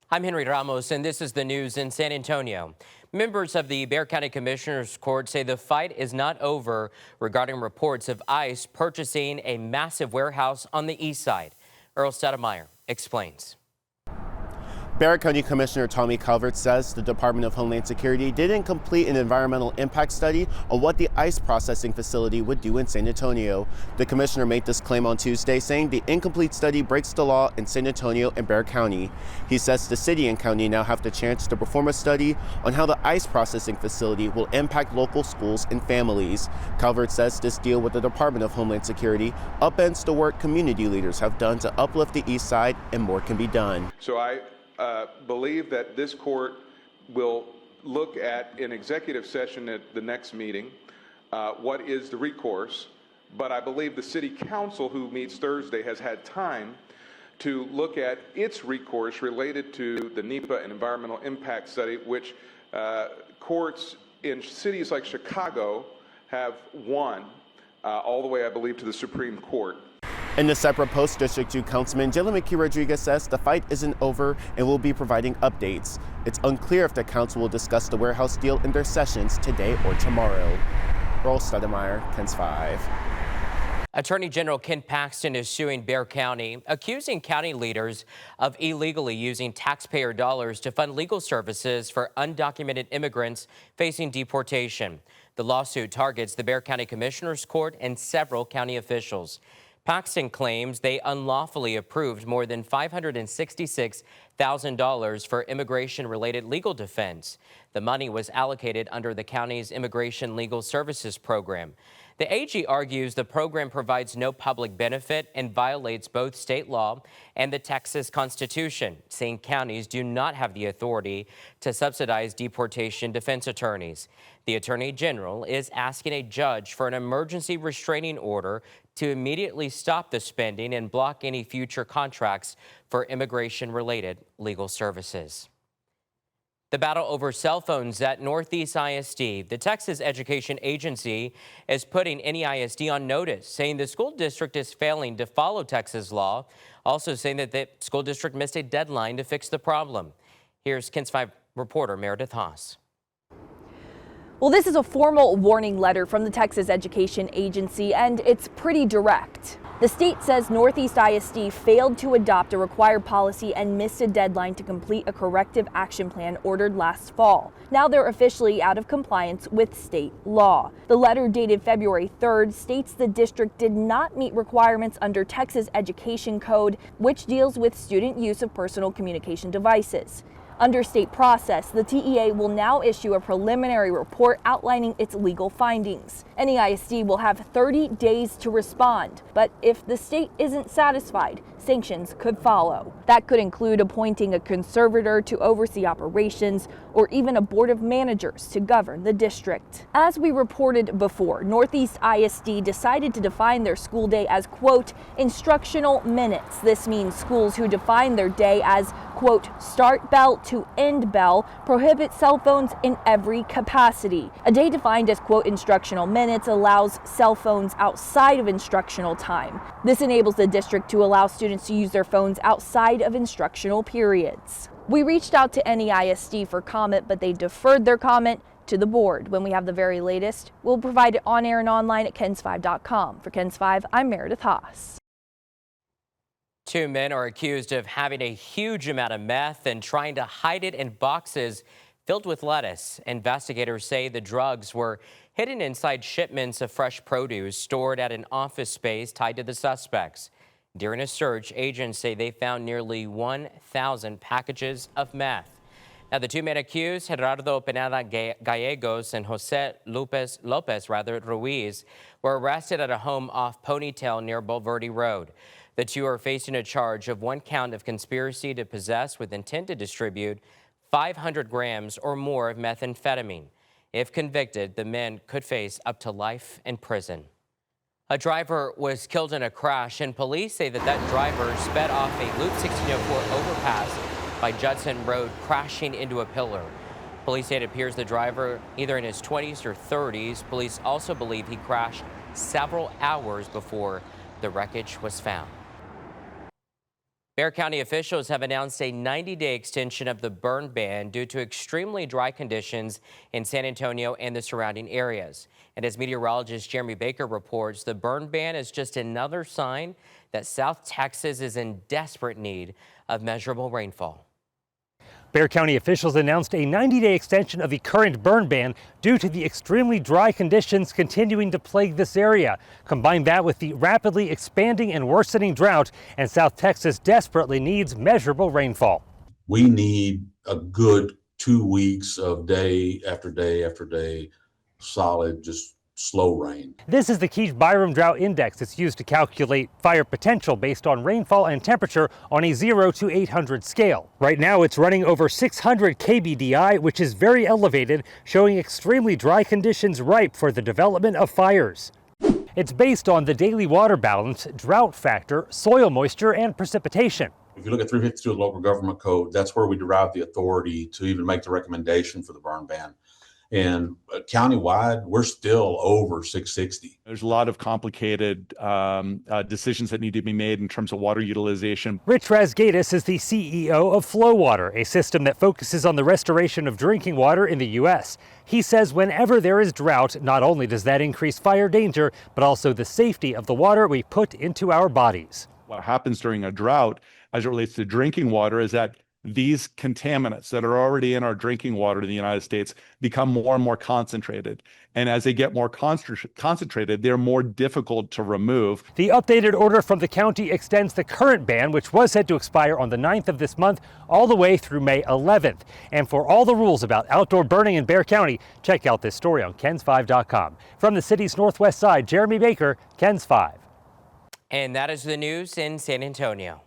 I'm Henry Ramos, and this is the news in San Antonio. Members of the Bexar County Commissioner's Court say the fight is not over regarding reports of ICE purchasing a massive warehouse on the east side. Earl Stoudemire explains. Bexar County Commissioner Tommy Calvert says the Department of Homeland Security didn't complete an environmental impact study on what the ICE processing facility would do in San Antonio. The commissioner made this claim on Tuesday, saying the incomplete study breaks the law in San Antonio and Bexar County. He says the city and county now have the chance to perform a study on how the ICE processing facility will impact local schools and families. Calvert says this deal with the Department of Homeland Security upends the work community leaders have done to uplift the east side, and more can be done. So I believe that this court will look at in executive session at the next meeting what is the recourse, but I believe the city council, who meets Thursday, has had time to look at its recourse related to the NEPA and environmental impact study, which courts in cities like Chicago have won all the way, I believe, to the Supreme Court. In the separate post, District 2 Councilman Jalen McKee Rodriguez says the fight isn't over and will be providing updates. It's unclear if the council will discuss the warehouse deal in their sessions today or tomorrow. Earl Stoudemire, KENS 5. Attorney General Ken Paxton is suing Bexar County, accusing county leaders of illegally using taxpayer dollars to fund legal services for undocumented immigrants facing deportation. The lawsuit targets the Bexar County Commissioner's Court and several county officials. Paxton claims they unlawfully approved more than $566,000 for immigration-related legal defense. The money was allocated under the county's Immigration Legal Services Program. The AG argues the program provides no public benefit and violates both state law and the Texas Constitution, saying counties do not have the authority to subsidize deportation defense attorneys. The Attorney General is asking a judge for an emergency restraining order to immediately stop the spending and block any future contracts for immigration-related legal services. The battle over cell phones at Northeast ISD. The Texas Education Agency is putting NEISD on notice, saying the school district is failing to follow Texas law, also saying that the school district missed a deadline to fix the problem. Here's KENS 5 reporter Meredith Haas. Well, this is a formal warning letter from the Texas Education Agency, and it's pretty direct. The state says Northeast ISD failed to adopt a required policy and missed a deadline to complete a corrective action plan ordered last fall. Now they're officially out of compliance with state law. The letter dated February 3rd states the district did not meet requirements under Texas Education Code, which deals with student use of personal communication devices. Under state process, the TEA will now issue a preliminary report outlining its legal findings. NEISD will have 30 days to respond, but if the state isn't satisfied, sanctions could follow. That could include appointing a conservator to oversee operations or even a board of managers to govern the district. As we reported before, Northeast ISD decided to define their school day as, quote, instructional minutes. This means schools who define their day as, quote, start bell to end bell prohibit cell phones in every capacity. A day defined as, quote, instructional minutes allows cell phones outside of instructional time. This enables the district to allow students to use their phones outside of instructional periods. We reached out to NEISD for comment, but they deferred their comment to the board. When we have the very latest, we'll provide it on air and online at KENS5.com. For KENS 5, I'm Meredith Haas. 2 men are accused of having a huge amount of meth and trying to hide it in boxes filled with lettuce. Investigators say the drugs were hidden inside shipments of fresh produce stored at an office space tied to the suspects. During a search, agents say they found nearly 1,000 packages of meth. Now, the 2 men accused, Gerardo Pineda Gallegos and Jose Lopez Ruiz, were arrested at a home off Ponytail near Bulverde Road. The 2 are facing a charge of 1 count of conspiracy to possess with intent to distribute 500 grams or more of methamphetamine. If convicted, the men could face up to life in prison. A driver was killed in a crash, and police say that driver sped off a Loop 1604 overpass by Judson Road, crashing into a pillar. Police say it appears the driver either in his 20s or 30s. Police also believe he crashed several hours before the wreckage was found. Bexar County officials have announced a 90-day extension of the burn ban due to extremely dry conditions in San Antonio and the surrounding areas. And as meteorologist Jeremy Baker reports, the burn ban is just another sign that South Texas is in desperate need of measurable rainfall. Bexar County officials announced a 90-day extension of the current burn ban due to the extremely dry conditions continuing to plague this area. Combine that with the rapidly expanding and worsening drought, and South Texas desperately needs measurable rainfall. We need a good 2 weeks of day after day after day, solid, just slow rain. This is the Keach Byram Drought Index. It's used to calculate fire potential based on rainfall and temperature on a 0 to 800 scale. Right now it's running over 600 kbdi, which is very elevated, showing extremely dry conditions ripe for the development of fires. It's based on the daily water balance, drought factor, soil moisture, and precipitation. If you look at 352 of the local government code, that's where we derive the authority to even make the recommendation for the burn ban. And countywide, we're still over 660. There's a lot of complicated decisions that need to be made in terms of water utilization. Rich Rasgatis is the CEO of Flow Water, a system that focuses on the restoration of drinking water in the U.S. He says whenever there is drought, not only does that increase fire danger, but also the safety of the water we put into our bodies. What happens during a drought as it relates to drinking water is that these contaminants that are already in our drinking water in the United States become more and more concentrated. And as they get more concentrated, they're more difficult to remove. The updated order from the county extends the current ban, which was set to expire on the 9th of this month, all the way through May 11th. And for all the rules about outdoor burning in Bexar County, check out this story on KENS5.com. From the city's northwest side, Jeremy Baker, KENS 5. And that is the news in San Antonio.